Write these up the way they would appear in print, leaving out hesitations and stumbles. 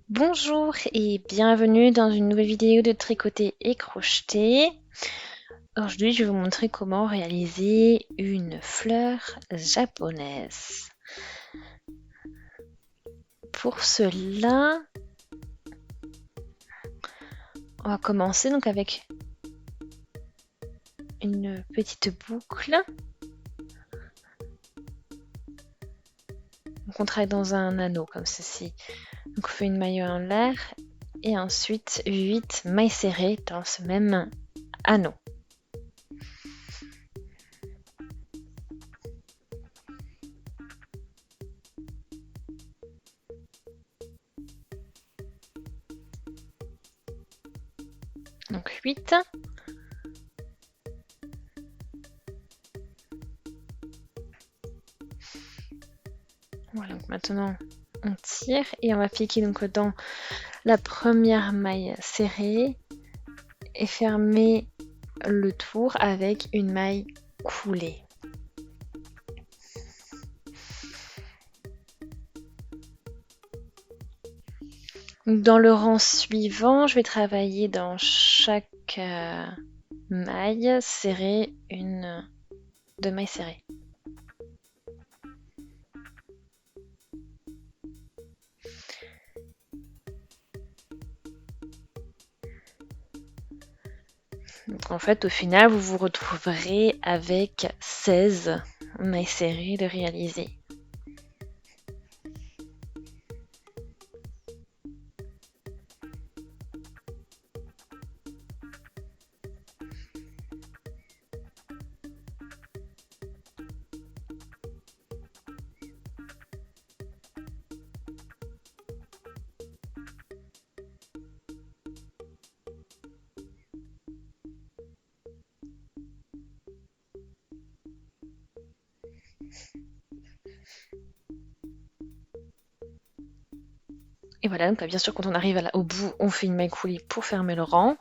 Bonjour et bienvenue dans une nouvelle vidéo de tricoter et crocheter. Aujourd'hui, je vais vous montrer comment réaliser une fleur japonaise. Pour cela, on va commencer donc avec une petite boucle. Donc on travaille dans un anneau comme ceci. Donc on fait une maille en l'air et ensuite 8 mailles serrées dans ce même anneau. Donc 8. Voilà, donc maintenant on tire et on va piquer donc dans la première maille serrée et fermer le tour avec une maille coulée. Dans le rang suivant, je vais travailler dans chaque maille serrée deux mailles serrées. Donc en fait, au final, vous vous retrouverez avec 16 mailles serrées de réaliser. Et voilà, donc bien sûr, quand on arrive au bout, on fait une maille coulée pour fermer le rang.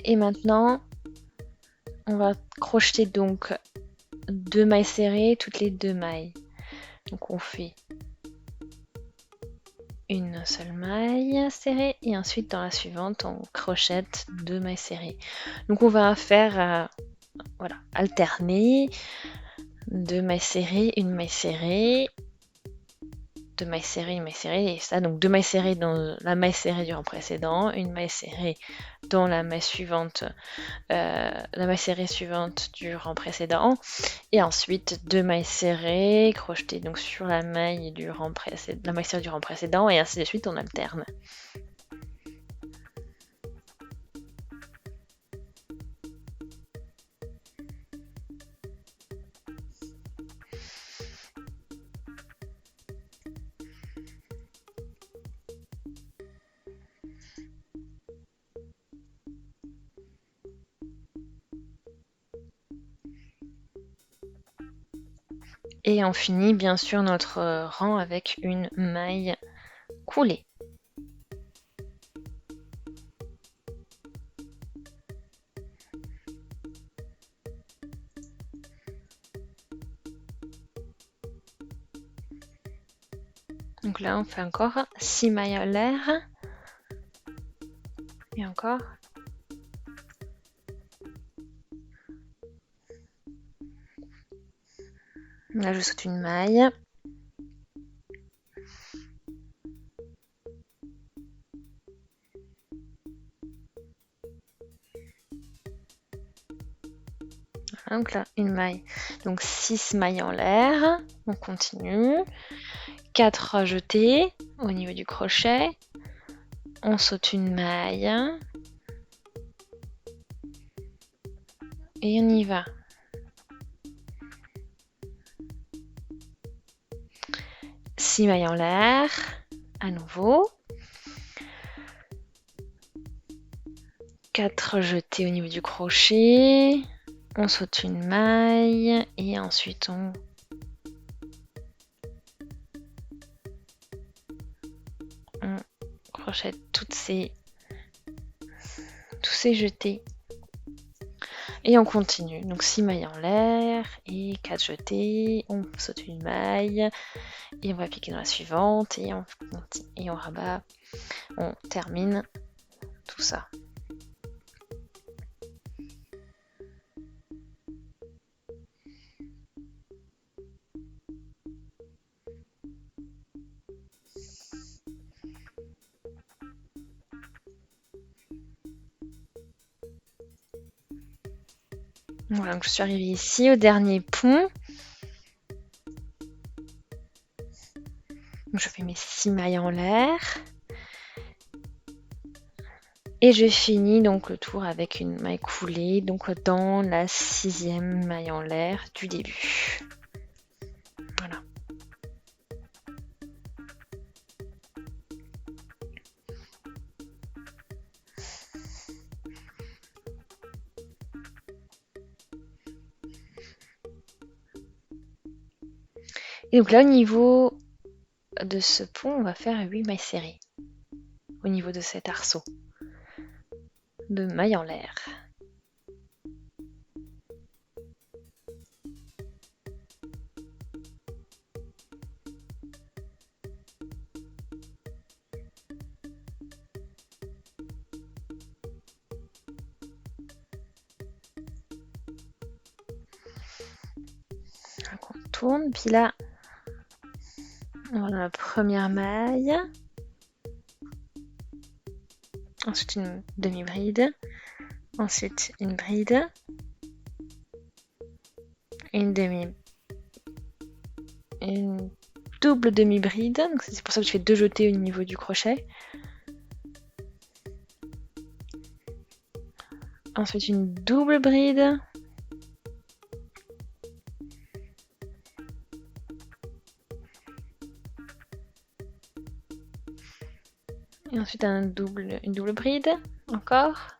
Et maintenant, on va crocheter donc 2 mailles serrées toutes les 2 mailles. Donc on fait une seule maille serrée et ensuite dans la suivante on crochette 2 mailles serrées. Donc on va faire voilà, alterner 2 mailles serrées, une maille serrée, 2 mailles serrées, une maille serrée et ça, donc 2 mailles serrées dans la maille serrée du rang précédent, une maille serrée dans la maille suivante, la maille serrée suivante du rang précédent et ensuite 2 mailles serrées crochetées donc sur la maille du rang précédent, la maille serrée du rang précédent et ainsi de suite on alterne. Et on finit bien sûr notre rang avec une maille coulée. Donc là on fait encore 6 mailles en l'air. Et encore. Là je saute une maille. Donc là, une maille. Donc 6 mailles en l'air. On continue. 4 jetées au niveau du crochet. On saute une maille. Et on y va. Six mailles en l'air. À nouveau. 4 jetées au niveau du crochet. On saute une maille et ensuite on crochette tous ces jetés. Et on continue. Donc 6 mailles en l'air et 4 jetées. On saute une maille et on va piquer dans la suivante et on rabat, on termine tout ça. Voilà, donc je suis arrivée ici au dernier pont. Donc je fais mes 6 mailles en l'air. Et je finis donc le tour avec une maille coulée, donc dans la 6e maille en l'air du début. Voilà. Et donc là, au niveau de ce pont, on va faire 8 mailles serrées. Au niveau de cet arceau de mailles en l'air. Donc on tourne, puis là, on va dans la première maille. Ensuite une demi-bride. Ensuite une bride. Une double demi-bride. Donc c'est pour ça que je fais 2 jetés au niveau du crochet. Ensuite une double bride. Et ensuite une double bride. Encore.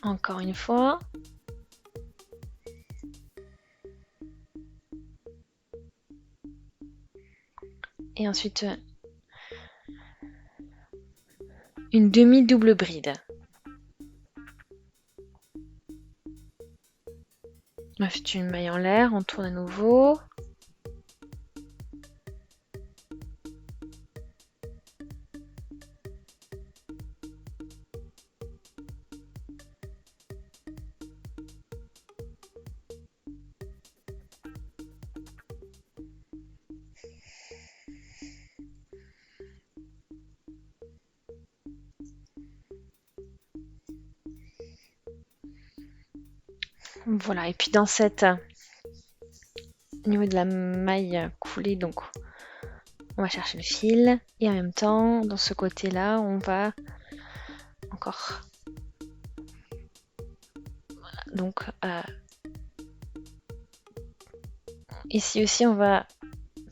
Encore une fois. Et ensuite une demi-double bride. Ensuite une maille en l'air, on tourne à nouveau. Voilà, et puis dans au niveau de la maille coulée, donc on va chercher le fil et en même temps, dans ce côté-là, on va encore. Voilà, donc ici aussi, on va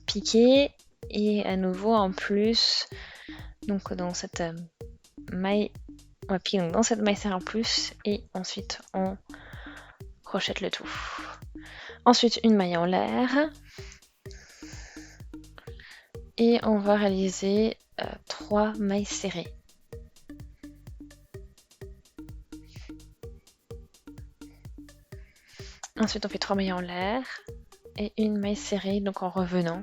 piquer et à nouveau en plus, donc dans cette maille, on va piquer donc dans cette maille serrée en plus et ensuite on crochette le tout. Ensuite une maille en l'air et on va réaliser 3 mailles serrées. Ensuite on fait 3 mailles en l'air et une maille serrée, donc en revenant.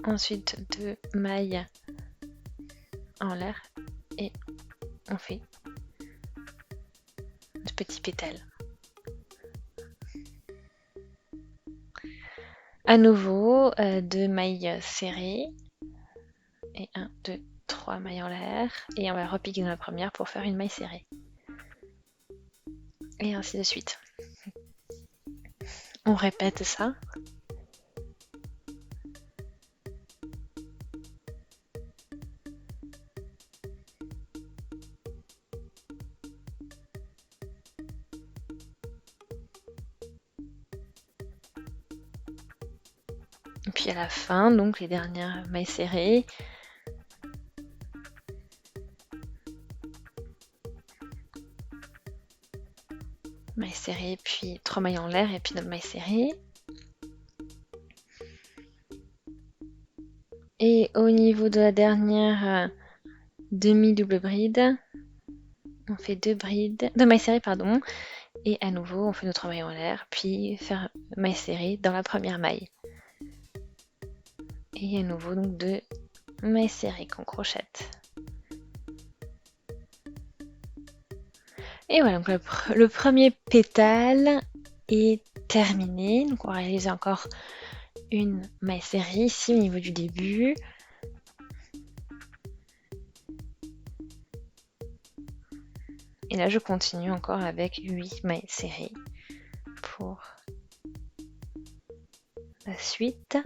Ensuite 2 mailles en l'air et on fait de petits pétales. À nouveau 2 mailles serrées et 1, 2, 3 mailles en l'air et on va repiquer dans la première pour faire une maille serrée. Et ainsi de suite. On répète ça. Et puis à la fin, donc les dernières mailles serrées. Maille serrée, puis 3 mailles en l'air et puis notre maille serrée. Et au niveau de la dernière demi-double bride, on fait 2 mailles serrées, pardon, Et à nouveau, on fait notre maille en l'air, puis faire maille serrée dans la première maille. Et à nouveau, donc 2 mailles serrées qu'on crochette. Et voilà, donc le premier pétale est terminé. Donc on va réaliser encore une maille serrée ici au niveau du début. Et là, je continue encore avec 8 mailles serrées pour la suite.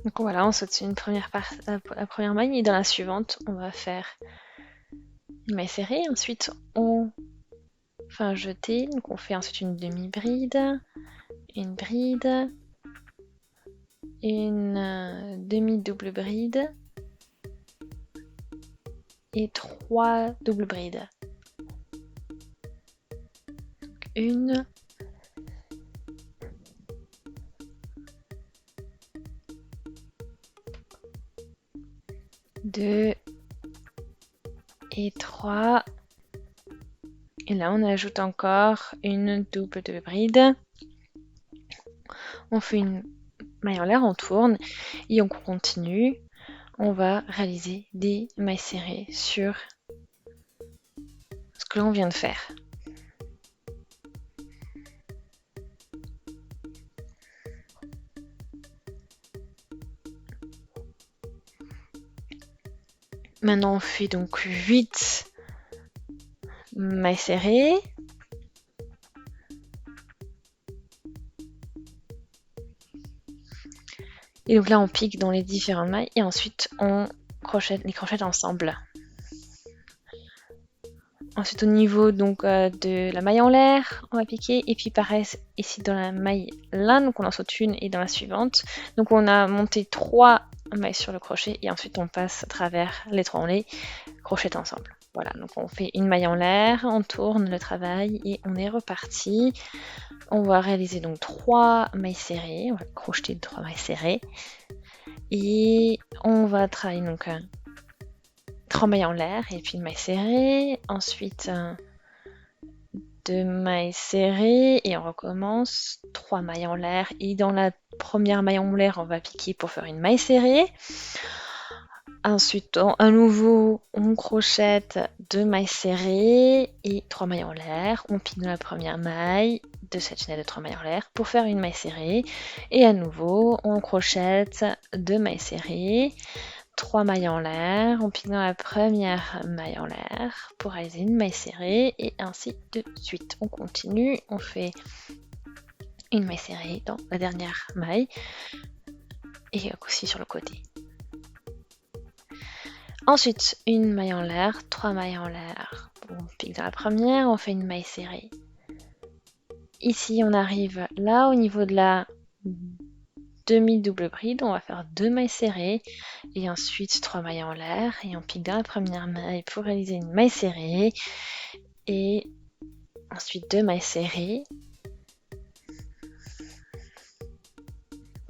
Donc voilà, on saute sur une la première maille et dans la suivante, on va faire une maille serrée. Ensuite, on fait un jeté. Donc on fait ensuite une demi-bride, une bride, une demi-double bride et 3 doubles brides. Donc une, 2 et 3. Et là, on ajoute encore une double de bride. On fait une maille en l'air, on tourne et on continue. On va réaliser des mailles serrées sur ce que l'on vient de faire. Maintenant, on fait donc 8 mailles serrées. Et donc là, on pique dans les différentes mailles et ensuite on les crochette ensemble. Ensuite, au niveau donc de la maille en l'air, on va piquer. Et puis pareil, ici dans la maille là, donc on en saute une et dans la suivante. Donc on a monté 3 mailles sur le crochet et ensuite on passe à travers les 3, on les crochette ensemble. Voilà, donc on fait une maille en l'air, on tourne le travail et on est reparti. On va réaliser donc 3 mailles serrées, on va crocheter 3 mailles serrées. Et on va travailler donc 3 mailles en l'air et puis une maille serrée. Ensuite, 2 mailles serrées et on recommence 3 mailles en l'air. Et dans la première maille en l'air, on va piquer pour faire une maille serrée. Ensuite, à nouveau, on crochette 2 mailles serrées et 3 mailles en l'air. On pique dans la première maille de cette chaînette de 3 mailles en l'air pour faire une maille serrée. Et à nouveau, on crochette 2 mailles serrées, 3 mailles en l'air. On pique dans la première maille en l'air pour réaliser une maille serrée et ainsi de suite. On continue, on fait une maille serrée dans la dernière maille et aussi sur le côté. Ensuite, une maille en l'air, 3 mailles en l'air. On pique dans la première, on fait une maille serrée. Ici, on arrive là au niveau de la demi-double bride, on va faire 2 mailles serrées et ensuite 3 mailles en l'air et on pique dans la première maille pour réaliser une maille serrée et ensuite 2 mailles serrées.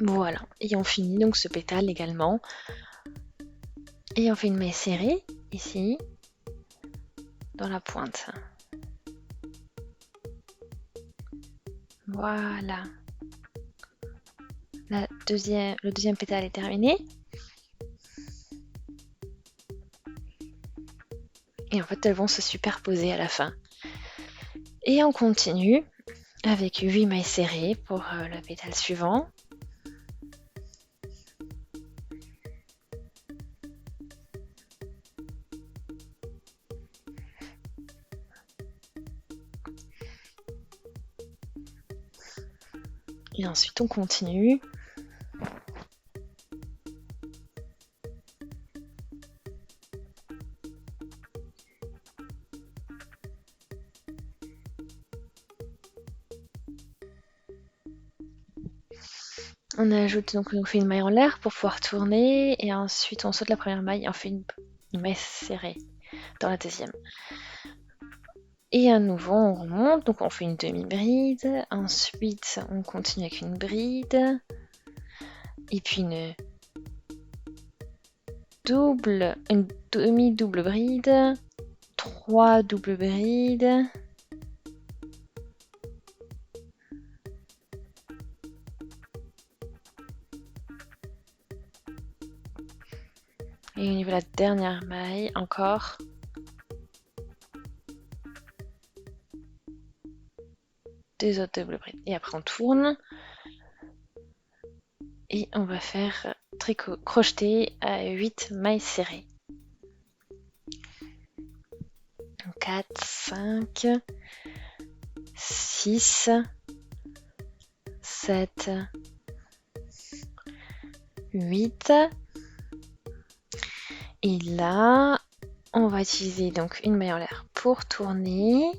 Voilà, et on finit donc ce pétale également. Et on fait une maille serrée ici, dans la pointe. Voilà. Le deuxième pétale est terminé. Et en fait, elles vont se superposer à la fin. Et on continue avec 8 mailles serrées pour le pétale suivant. Et ensuite, on continue. ajoute donc on fait une maille en l'air pour pouvoir tourner et ensuite on saute la première maille et on fait une maille serrée dans la deuxième. Et à nouveau on remonte, donc on fait une demi-bride, ensuite on continue avec une bride, et puis une demi-double bride, 3 doubles brides, et au niveau de la dernière maille, encore 2 autres doubles brides. Et après on tourne, et on va faire tricot crocheté à 8 mailles serrées. 4, 5, 6, 7, 8. Et là, on va utiliser donc une maille en l'air pour tourner.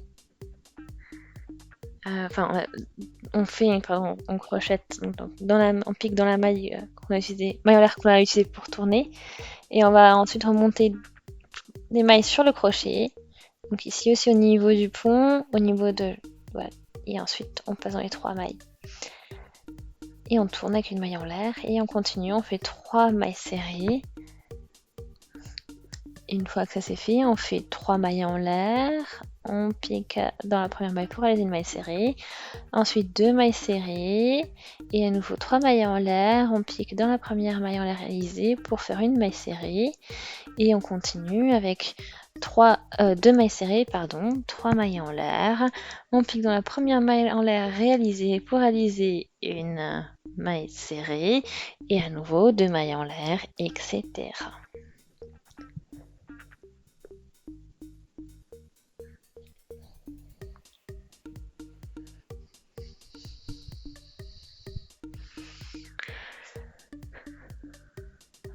On crochette, donc on pique dans la maille qu'on a utilisée, maille en l'air qu'on a utilisée pour tourner. Et on va ensuite remonter des mailles sur le crochet. Donc ici aussi au niveau du pont, au niveau de... Voilà. Et ensuite on passe dans les 3 mailles. Et on tourne avec une maille en l'air. Et on continue, on fait 3 mailles serrées. Et une fois que ça c'est fait, on fait 3 mailles en l'air. On pique dans la première maille pour réaliser une maille serrée. Ensuite 2 mailles serrées. Et à nouveau 3 mailles en l'air. On pique dans la première maille en l'air réalisée pour faire une maille serrée. Et on continue avec 2 mailles serrées, 3 mailles en l'air. On pique dans la première maille en l'air réalisée pour réaliser une maille serrée. Et à nouveau 2 mailles en l'air, etc.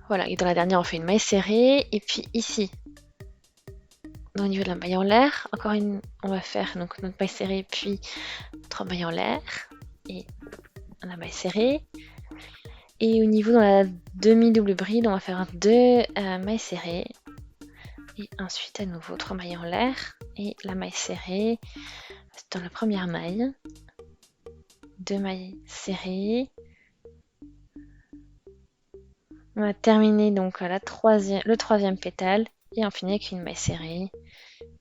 Voilà, et dans la dernière on fait une maille serrée, et puis ici, au niveau de la maille en l'air, on va faire donc notre maille serrée, puis 3 mailles en l'air, et la maille serrée. Et au niveau dans la demi-double bride, on va faire 2 mailles serrées, et ensuite à nouveau 3 mailles en l'air, et la maille serrée dans la première maille, 2 mailles serrées. On va terminer donc le 3e pétale et on finit avec une maille serrée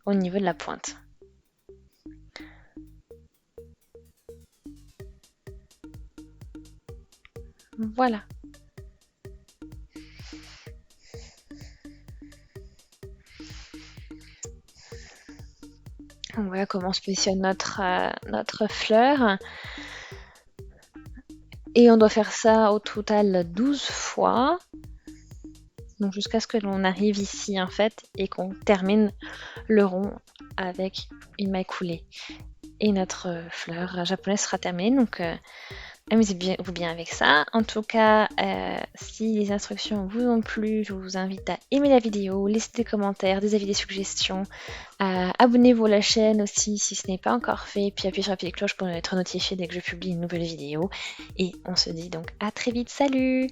au niveau de la pointe. Voilà. Donc voilà comment on se positionne notre fleur. Et on doit faire ça au total 12 fois. Donc jusqu'à ce que l'on arrive ici en fait et qu'on termine le rond avec une maille coulée. Et notre fleur japonaise sera terminée. Donc amusez-vous bien avec ça. En tout cas, si les instructions vous ont plu, je vous invite à aimer la vidéo, laisser des commentaires, des avis, des suggestions. Abonnez-vous à la chaîne aussi si ce n'est pas encore fait. Puis appuyez sur la petite cloche pour être notifié dès que je publie une nouvelle vidéo. Et on se dit donc à très vite. Salut!